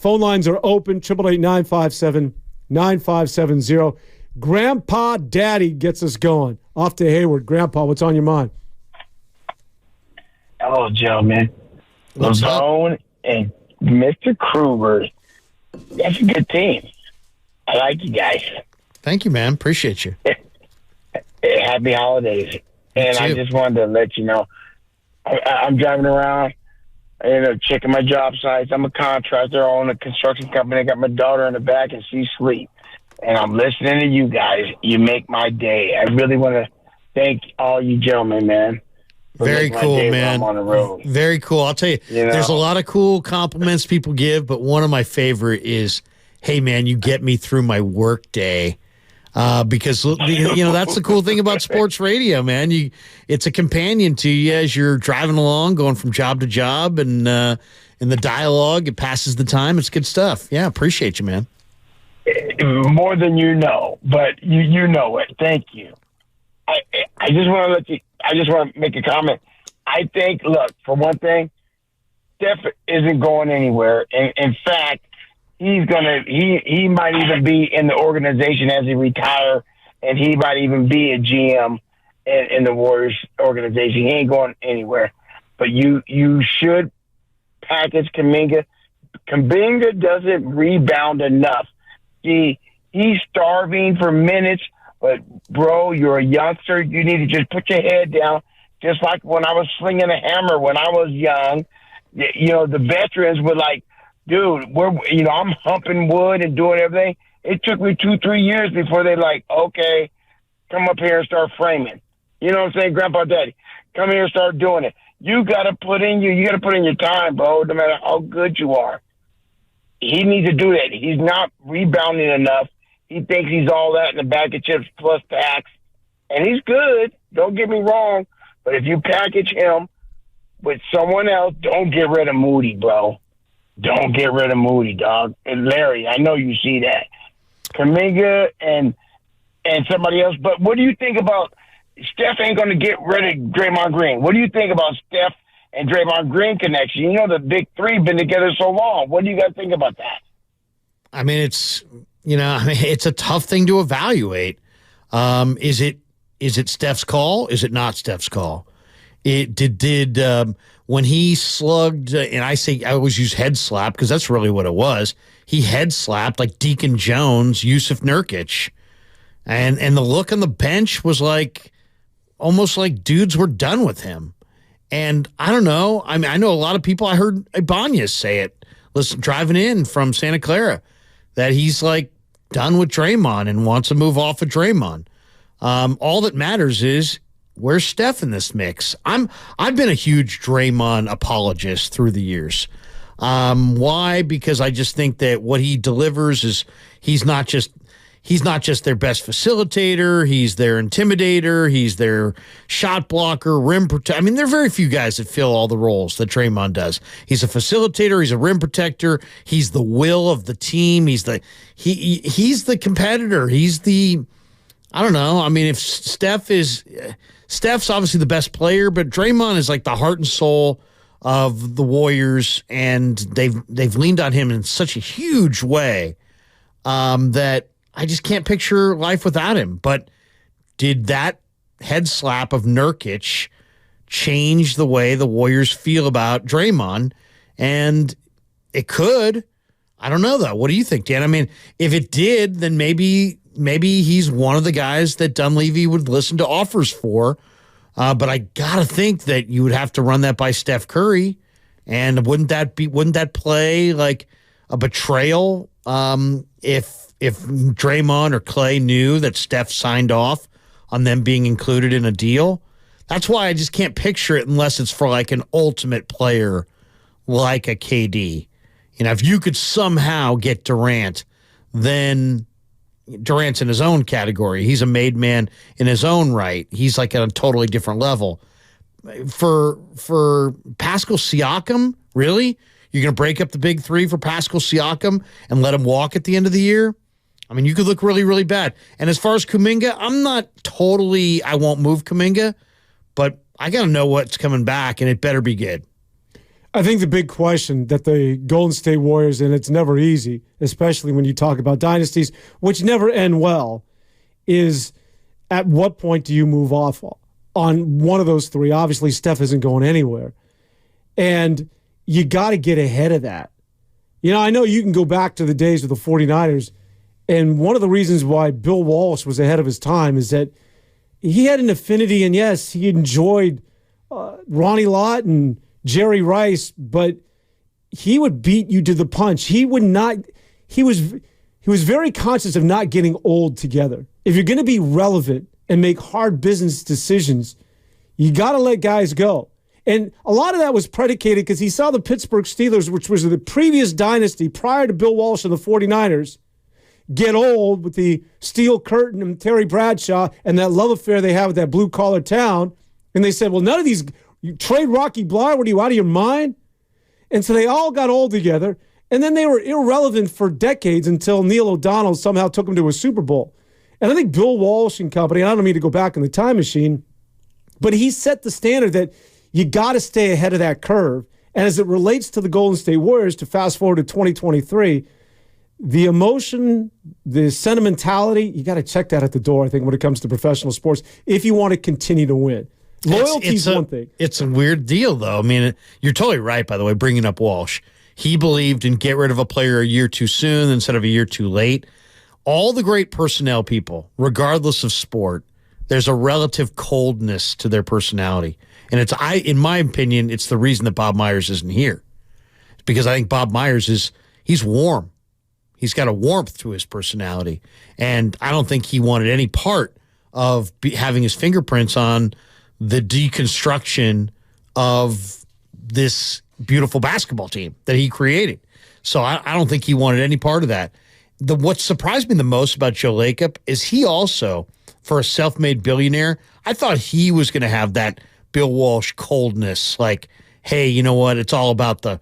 Phone lines are open, 888-957-9570. Grandpa Daddy gets us going. Off to Hayward. Grandpa, what's on your mind? Hello, gentlemen. Devone and Mr. Krueger. That's a good team. I like you guys. Thank you, man. Appreciate you. Happy holidays. And I just wanted to let you know, I'm driving around, checking my job sites. I'm a contractor. I own a construction company. I got my daughter in the back, and she's asleep. And I'm listening to you guys. You make my day. I really want to thank all you gentlemen, man. Very cool, man. I'm on the road. Very cool. I'll tell you, there's a lot of cool compliments people give, but one of my favorite is, hey, man, you get me through my work day. Because, that's the cool thing about sports radio, man. It's a companion to you as you're driving along, going from job to job, and in the dialogue, it passes the time. It's good stuff. Yeah, appreciate you, man. More than you know, but you know it. Thank you. I just want to make a comment. I think, look, for one thing, Steph isn't going anywhere. In fact, he might even be in the organization as he retire, and he might even be a GM in the Warriors organization. He ain't going anywhere. But you should package Kuminga. Kuminga doesn't rebound enough. He's starving for minutes, but, bro, you're a youngster. You need to just put your head down, just like when I was slinging a hammer when I was young. The veterans were like, dude, I'm humping wood and doing everything. It took me 2-3 years before they like, okay, come up here and start framing. You know what I'm saying, Grandpa Daddy? Come here and start doing it. You got to put in your time, bro, no matter how good you are. He needs to do that. He's not rebounding enough. He thinks he's all that in a bag of chips plus tax. And he's good. Don't get me wrong. But if you package him with someone else, don't get rid of Moody, bro. Don't get rid of Moody, dog. And Larry, I know you see that. Kuminga and somebody else. But what do you think about Steph ain't going to get rid of Draymond Green? What do you think about Steph and Draymond Green connection? You know the big three been together so long. What do you guys think about that? I mean, it's a tough thing to evaluate. Is it Steph's call? Is it not Steph's call? It did when he slugged, and I always use head slap because that's really what it was. He head slapped like Deacon Jones, Yusuf Nurkic, and the look on the bench was like almost like dudes were done with him. And I don't know. I mean, I know a lot of people. I heard Ibanez say it. Listen, driving in from Santa Clara, that he's like done with Draymond and wants to move off of Draymond. All that matters is, where's Steph in this mix? I've been a huge Draymond apologist through the years. Why? Because I just think that what he delivers is he's not just their best facilitator. He's their intimidator. He's their shot blocker, rim protector. I mean, there are very few guys that fill all the roles that Draymond does. He's a facilitator. He's a rim protector. He's the will of the team. He's the competitor. He's the, I don't know. I mean, if Steph's obviously the best player, but Draymond is like the heart and soul of the Warriors, and they've leaned on him in such a huge way that I just can't picture life without him. But did that head slap of Nurkic change the way the Warriors feel about Draymond? And it could. I don't know, though. What do you think, Dan? I mean, if it did, then maybe he's one of the guys that Dunleavy would listen to offers for. But I got to think that you would have to run that by Steph Curry. And wouldn't that play like a betrayal if Draymond or Klay knew that Steph signed off on them being included in a deal? That's why I just can't picture it unless it's for like an ultimate player like a KD. If you could somehow get Durant, then Durant's in his own category. He's a made man in his own right. He's like at a totally different level. For Pascal Siakam, really? You're going to break up the big three for Pascal Siakam and let him walk at the end of the year? I mean, you could look really, really bad. And as far as Kuminga, I won't move Kuminga, but I got to know what's coming back, and it better be good. I think the big question that the Golden State Warriors, and it's never easy, especially when you talk about dynasties, which never end well, is at what point do you move off on one of those three? Obviously, Steph isn't going anywhere. And you got to get ahead of that. I know you can go back to the days of the 49ers, and one of the reasons why Bill Walsh was ahead of his time is that he had an affinity, and yes, he enjoyed Ronnie Lott and Jerry Rice, but he would beat you to the punch. He would not. He was very conscious of not getting old together. If you're going to be relevant and make hard business decisions, you got to let guys go. And a lot of that was predicated because he saw the Pittsburgh Steelers, which was the previous dynasty prior to Bill Walsh and the 49ers, get old with the steel curtain and Terry Bradshaw and that love affair they have with that blue-collar town. And they said, well, none of these, you trade Rocky Bleier, what are you, out of your mind? And so they all got old together. And then they were irrelevant for decades until Neil O'Donnell somehow took them to a Super Bowl. And I think Bill Walsh and company, I don't mean to go back in the time machine, but he set the standard that you got to stay ahead of that curve. And as it relates to the Golden State Warriors, to fast forward to 2023, the emotion, the sentimentality, you got to check that at the door, I think, when it comes to professional sports, if you want to continue to win. Loyalty is one thing. It's a weird deal, though. I mean, you're totally right, by the way, bringing up Walsh. He believed in get rid of a player a year too soon instead of a year too late. All the great personnel people, regardless of sport, there's a relative coldness to their personality. And in my opinion, it's the reason that Bob Myers isn't here. It's because I think Bob Myers he's warm. He's got a warmth to his personality. And I don't think he wanted any part of having his fingerprints on the deconstruction of this beautiful basketball team that he created. So I don't think he wanted any part of that. What surprised me the most about Joe Lacob is he also, for a self-made billionaire, I thought he was going to have that Bill Walsh coldness, like, hey, you know what? It's all about the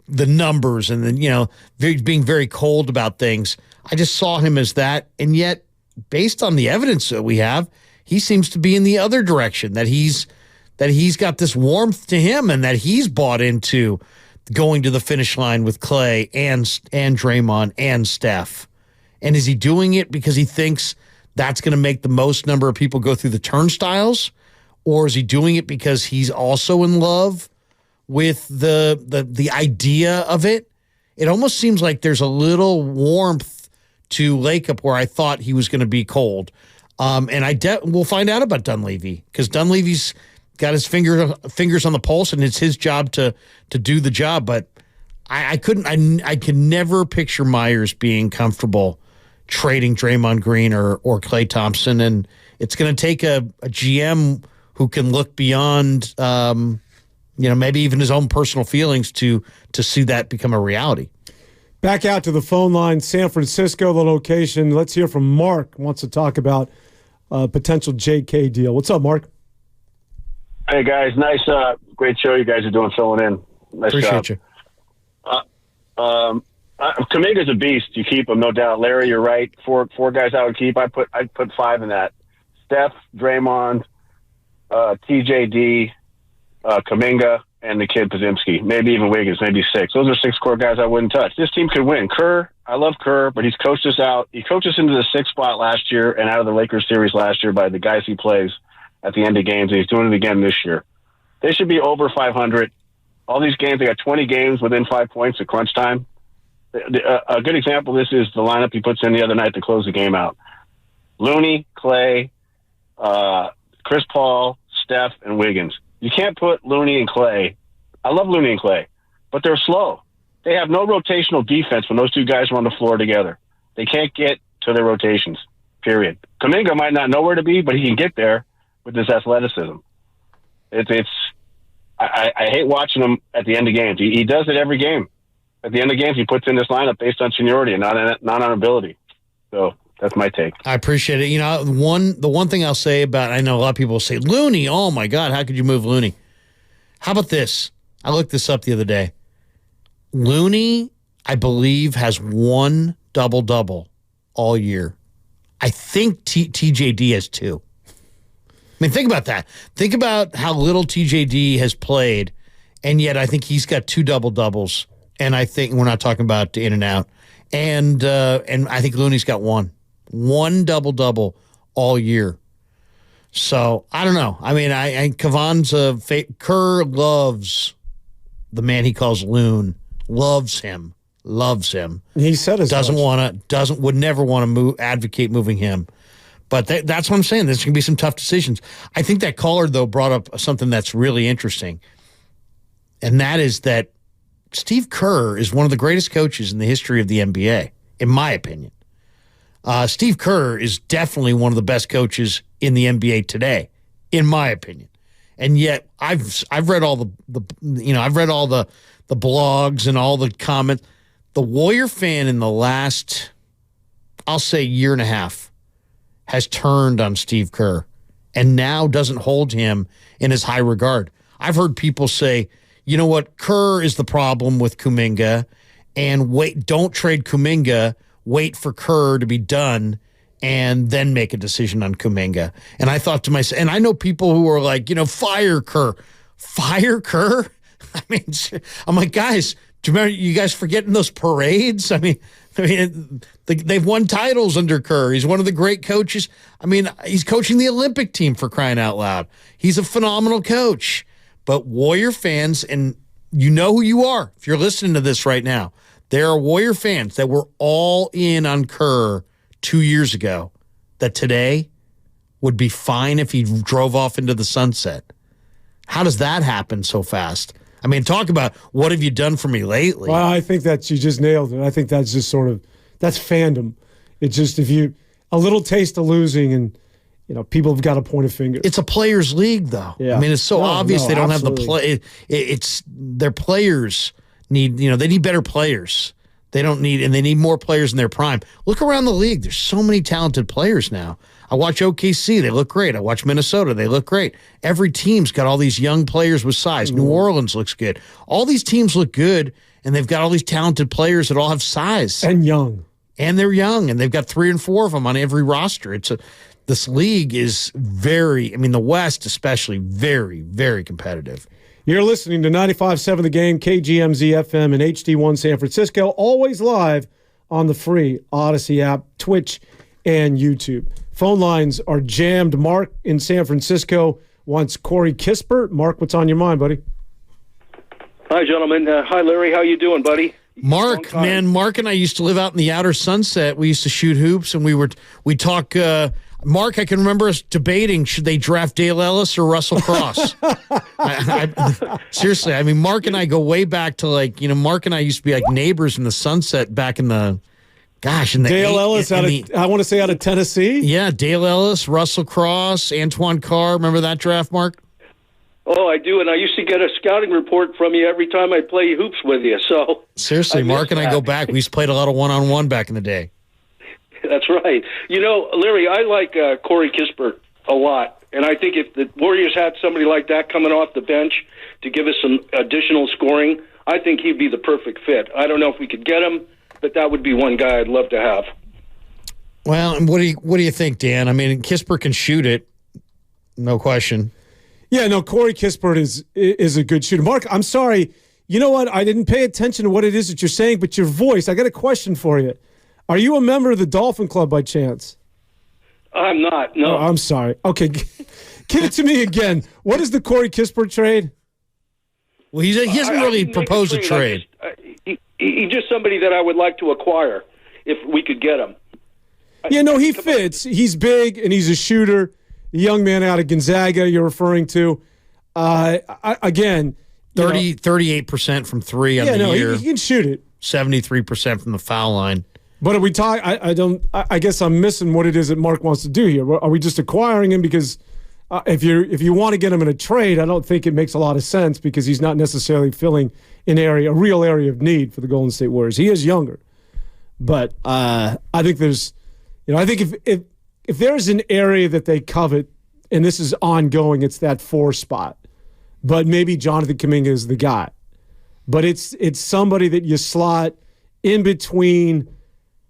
numbers and then, being very cold about things. I just saw him as that. And yet, based on the evidence that we have, he seems to be in the other direction, that he's got this warmth to him and that he's bought into going to the finish line with Klay and Draymond and Steph. And is he doing it because he thinks that's going to make the most number of people go through the turnstiles? Or is he doing it because he's also in love with the idea of it? It almost seems like there's a little warmth to Lacob where I thought he was going to be cold. And we'll find out about Dunleavy because Dunleavy's got his fingers on the pulse and it's his job to do the job. But I could never picture Myers being comfortable trading Draymond Green or Klay Thompson. And it's going to take a GM who can look beyond, maybe even his own personal feelings to see that become a reality. Back out to the phone line, San Francisco, the location. Let's hear from Mark, wants to talk about a potential JK deal. What's up, Mark? Hey, guys. Nice, great show you guys are doing, filling in. Nice Appreciate job. you. Kuminga's a beast. You keep him, no doubt. Larry, you're right. Four guys I would keep. I'd put five in that. Steph, Draymond, TJD, Kuminga, and the kid Podziemski. Maybe even Wiggins, maybe six. Those are six core guys I wouldn't touch. This team could win. Kerr, I love Kerr, but he's coached us out. He coached us into the sixth spot last year and out of the Lakers series last year by the guys he plays at the end of games, and he's doing it again this year. They should be over 500. All these games, they got 20 games within 5 points at crunch time. A good example of this is the lineup he puts in the other night to close the game out. Looney, Klay, Chris Paul, Steph, and Wiggins. You can't put Looney and Klay. I love Looney and Klay, but they're slow. They have no rotational defense when those two guys are on the floor together. They can't get to their rotations, period. Kuminga might not know where to be, but he can get there with his athleticism. I hate watching him at the end of games. He does it every game. At the end of games, he puts in this lineup based on seniority and not on ability. So that's my take. I appreciate it. The one thing I'll say about, I know a lot of people say, Looney, oh my God, how could you move Looney? How about this? I looked this up the other day. Looney, I believe, has one double-double all year. I think TJD has two. I mean, think about that. Think about how little TJD has played And yet I think he's got 2 double-doubles. And I think we're not talking about in and out. And I think Looney's got one double-double all year. So I don't know. I mean, Kavon's Kerr loves the man he calls Loon. Loves him. He said as would never want to advocate moving him. But that's what I'm saying. There's going to be some tough decisions. I think that caller, though, brought up something that's really interesting. And that is that Steve Kerr is one of the greatest coaches in the history of the NBA, in my opinion. Steve Kerr is definitely one of the best coaches in the NBA today, in my opinion. And yet, I've read all the blogs and all the comments. The Warrior fan in the last, I'll say, year and a half has turned on Steve Kerr and now doesn't hold him in as high regard. I've heard people say, you know what, Kerr is the problem with Kuminga, and don't trade Kuminga, wait for Kerr to be done, and then make a decision on Kuminga. And I thought to myself, and I know people who are like, fire Kerr. Fire Kerr? I mean, I'm like, guys, do you remember you guys forgetting those parades? I mean, they've won titles under Kerr. He's one of the great coaches. I mean, he's coaching the Olympic team, for crying out loud. He's a phenomenal coach. But Warrior fans, and you know who you are if you're listening to this right now, there are Warrior fans that were all in on Kerr 2 years ago that today would be fine if he drove off into the sunset. How does that happen so fast? I mean, talk about what have you done for me lately? Well, I think that you just nailed it. I think that's just that's fandom. It's just a little taste of losing, and people have got to point a finger. It's a players' league, though. Yeah. I mean, it's so obvious they don't absolutely. have the play. It's their players need. They need better players. They need more players in their prime. Look around the league. There's so many talented players now. I watch OKC. They look great. I watch Minnesota. They look great. Every team's got all these young players with size. New Orleans looks good. All these teams look good, and they've got all these talented players that all have size. And young. And they're young, and they've got 3 and 4 of them on every roster. This league is the West especially, very, very competitive. You're listening to 95.7 The Game, KGMZ FM and HD1 San Francisco, always live on the free Odyssey app, Twitch, and YouTube. Phone lines are jammed. Mark in San Francisco wants Corey Kispert. Mark, what's on your mind, buddy? Hi, gentlemen. Hi, Larry. How you doing, buddy? Mark, man, Mark and I used to live out in the outer Sunset. We used to shoot hoops, and we talk. Mark, I can remember us debating, should they draft Dale Ellis or Russell Cross? Seriously, I mean, Mark and I go way back to Mark and I used to be like neighbors in the Sunset back in the, Dale Ellis out of Tennessee? Yeah, Dale Ellis, Russell Cross, Antoine Carr. Remember that draft, Mark? Oh, I do, and I used to get a scouting report from you every time I play hoops with you. So seriously, Mark and I go back. We used to play a lot of one-on-one back in the day. That's right. Larry, I like Corey Kispert a lot, and I think if the Warriors had somebody like that coming off the bench to give us some additional scoring, I think he'd be the perfect fit. I don't know if we could get him, but that would be one guy I'd love to have. Well, and what do you think, Dan? I mean, Kispert can shoot it, no question. Yeah, no, Corey Kispert is a good shooter. Mark, I'm sorry. You know what? I didn't pay attention to what it is that you're saying, but your voice, I got a question for you. Are you a member of the Dolphin Club by chance? I'm not, no. Oh, I'm sorry. Okay, give it to me again. What is the Corey Kispert trade? Well, he hasn't really proposed a trade. He's just somebody that I would like to acquire if we could get him. Yeah, no, he fits. He's big, and he's a shooter. The young man out of Gonzaga you're referring to. Again, 38% from three on the year. He can shoot it. 73% from the foul line. But are we talking? I guess I'm missing what it is that Mark wants to do here. Are we just acquiring him because if you want to get him in a trade, I don't think it makes a lot of sense because he's not necessarily filling a real area of need for the Golden State Warriors. He is younger, but I think there's, I think if there's an area that they covet, and this is ongoing, it's that 4 spot. But maybe Jonathan Kuminga is the guy. But it's somebody that you slot in between,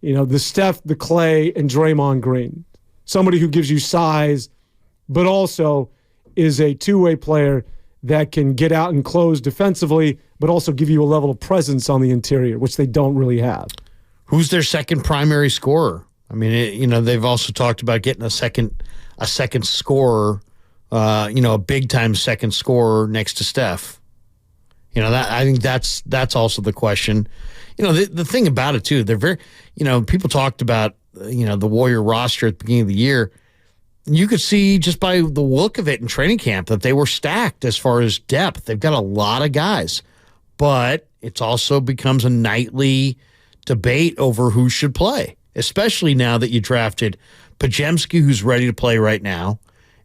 the Steph, the Klay, and Draymond Green. Somebody who gives you size, but also is a two-way player that can get out and close defensively, but also give you a level of presence on the interior, which they don't really have. Who's their second primary scorer? I mean, they've also talked about getting a second scorer, a big time second scorer next to Steph. I think that's also the question. The thing about it too, they're very, people talked about, the Warrior roster at the beginning of the year. You could see just by the look of it in training camp that they were stacked as far as depth. They've got a lot of guys, but it also becomes a nightly debate over who should play, especially now that you drafted Podziemski, who's ready to play right now,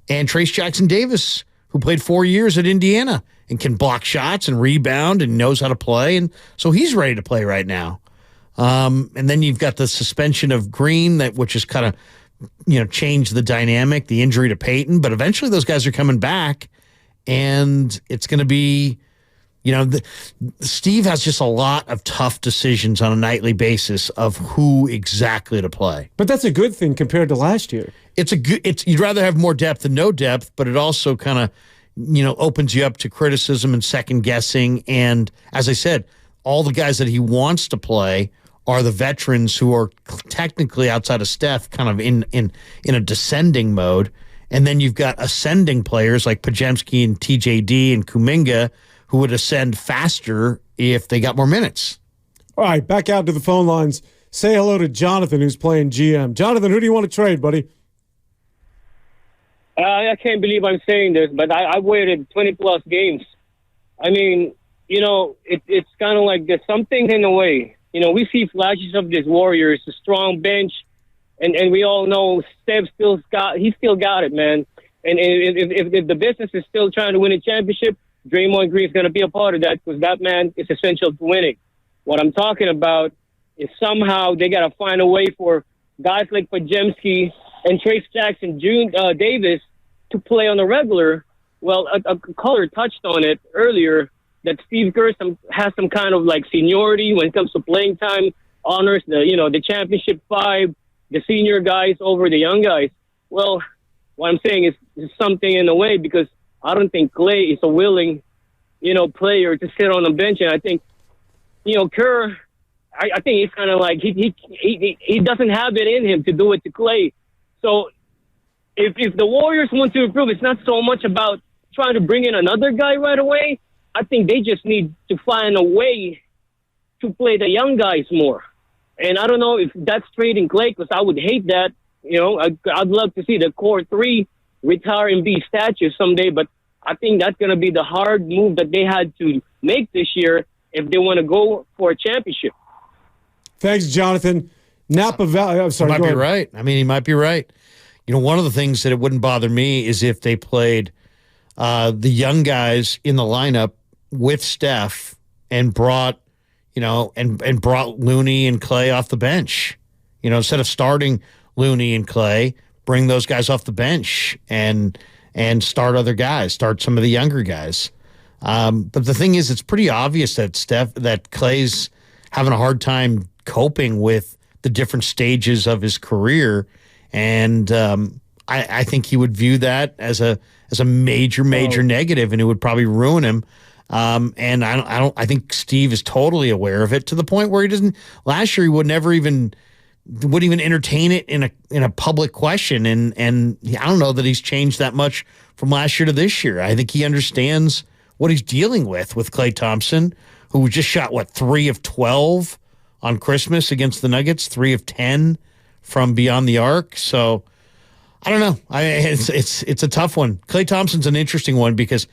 and Trace Jackson-Davis, who played 4 years at Indiana and can block shots and rebound and knows how to play. And so he's ready to play right now. And then you've got the suspension of Green, which is kind of, changed the dynamic, the injury to Peyton. But eventually those guys are coming back, and it's going to be, Steve has just a lot of tough decisions on a nightly basis of who exactly to play. But that's a good thing compared to last year. You'd rather have more depth than no depth, but it also kind of, opens you up to criticism and second guessing. And as I said, all the guys that he wants to play are the veterans who are technically outside of Steph, kind of in a descending mode. And then you've got ascending players like Podziemski and TJD and Kuminga, who would ascend faster if they got more minutes. All right, back out to the phone lines. Say hello to Jonathan, who's playing GM. Jonathan, who do you want to trade, buddy? I can't believe I'm saying this, but I waited 20-plus games. I mean, it's kind of like there's something in the way. We see flashes of this Warriors, a strong bench, and we all know Steph still got it, man. And if the business is still trying to win a championship, Draymond Green is going to be a part of that because that man is essential to winning. What I'm talking about is somehow they got to find a way for guys like Podziemski and Trace Jackson-Davis to play on the regular. Well, a caller touched on it earlier that Steve Kerr has some kind of like seniority when it comes to playing time, honors the championship 5, the senior guys over the young guys. Well, what I'm saying is there's something in the way because I don't think Klay is a willing, player to sit on the bench. And I think, Kerr, I think he's kind of like he doesn't have it in him to do it to Klay. So if the Warriors want to improve, it's not so much about trying to bring in another guy right away. I think they just need to find a way to play the young guys more. And I don't know if that's trading Klay because I would hate that. I'd love to see the core 3 retire and be statues someday, but I think that's going to be the hard move that they had to make this year if they want to go for a championship. Thanks, Jonathan. Napa Valley. I'm sorry. He might be right. I mean, he might be right. One of the things that it wouldn't bother me is if they played the young guys in the lineup with Steph and brought, and brought Looney and Klay off the bench. Instead of starting Looney and Klay, bring those guys off the bench and start other guys, start some of the younger guys. But the thing is, it's pretty obvious that Klay's having a hard time coping with the different stages of his career. And I think he would view that as a major negative, and it would probably ruin him. And I think Steve is totally aware of it to the point where he doesn't. Last year, he wouldn't even entertain it in a public question. And I don't know that he's changed that much from last year to this year. I think he understands what he's dealing with Klay Thompson, who just shot 3 of 12 on Christmas against the Nuggets, 3 of 10 from beyond the arc. So I don't know. It's a tough one. Klay Thompson's an interesting one because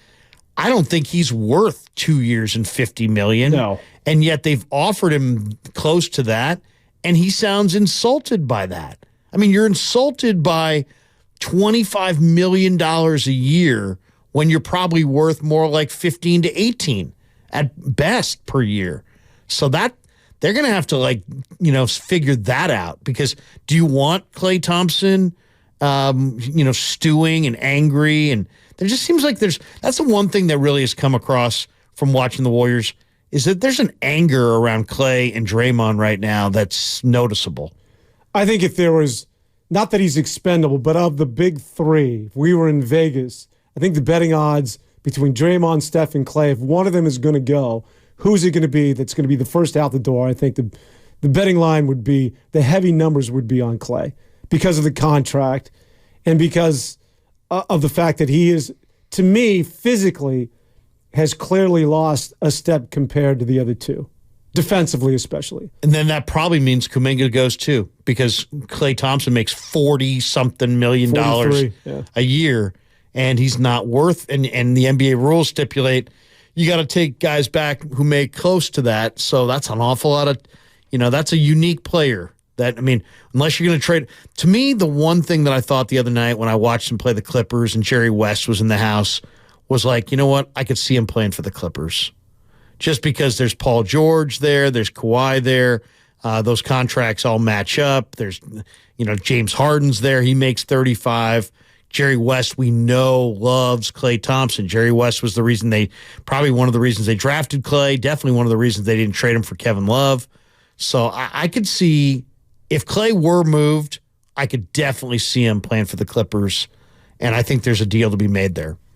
I don't think he's worth 2 years and $50 million. No. And yet they've offered him close to that, and he sounds insulted by that. I mean, you're insulted by $25 million a year when you're probably worth more like 15 to 18 at best per year. So that they're going to have to figure that out, because do you want Klay Thompson, stewing and angry? And there just seems like that's the one thing that really has come across from watching the Warriors is that there's an anger around Klay and Draymond right now that's noticeable. I think if there was, not that he's expendable, but of the big 3, if we were in Vegas, I think the betting odds between Draymond, Steph, and Klay, if one of them is going to go, who's it going to be that's going to be the first out the door? I think the betting line would be, the heavy numbers would be on Klay because of the contract and because of the fact that he is, to me, physically, has clearly lost a step compared to the other two, defensively especially. And then that probably means Kuminga goes too, because Klay Thompson makes $40-something million a year, and he's not worth. And the NBA rules stipulate you got to take guys back who make close to that. So that's an awful lot of, that's a unique player. That, I mean, unless you're going to trade. To me, the one thing that I thought the other night when I watched him play the Clippers and Jerry West was in the house was like, you know what? I could see him playing for the Clippers. Just because there's Paul George there, there's Kawhi there, those contracts all match up. There's, James Harden's there. He makes 35. Jerry West, we know, loves Klay Thompson. Jerry West was probably one of the reasons they drafted Klay, definitely one of the reasons they didn't trade him for Kevin Love. So I could see, if Klay were moved, I could definitely see him playing for the Clippers, and I think there's a deal to be made there.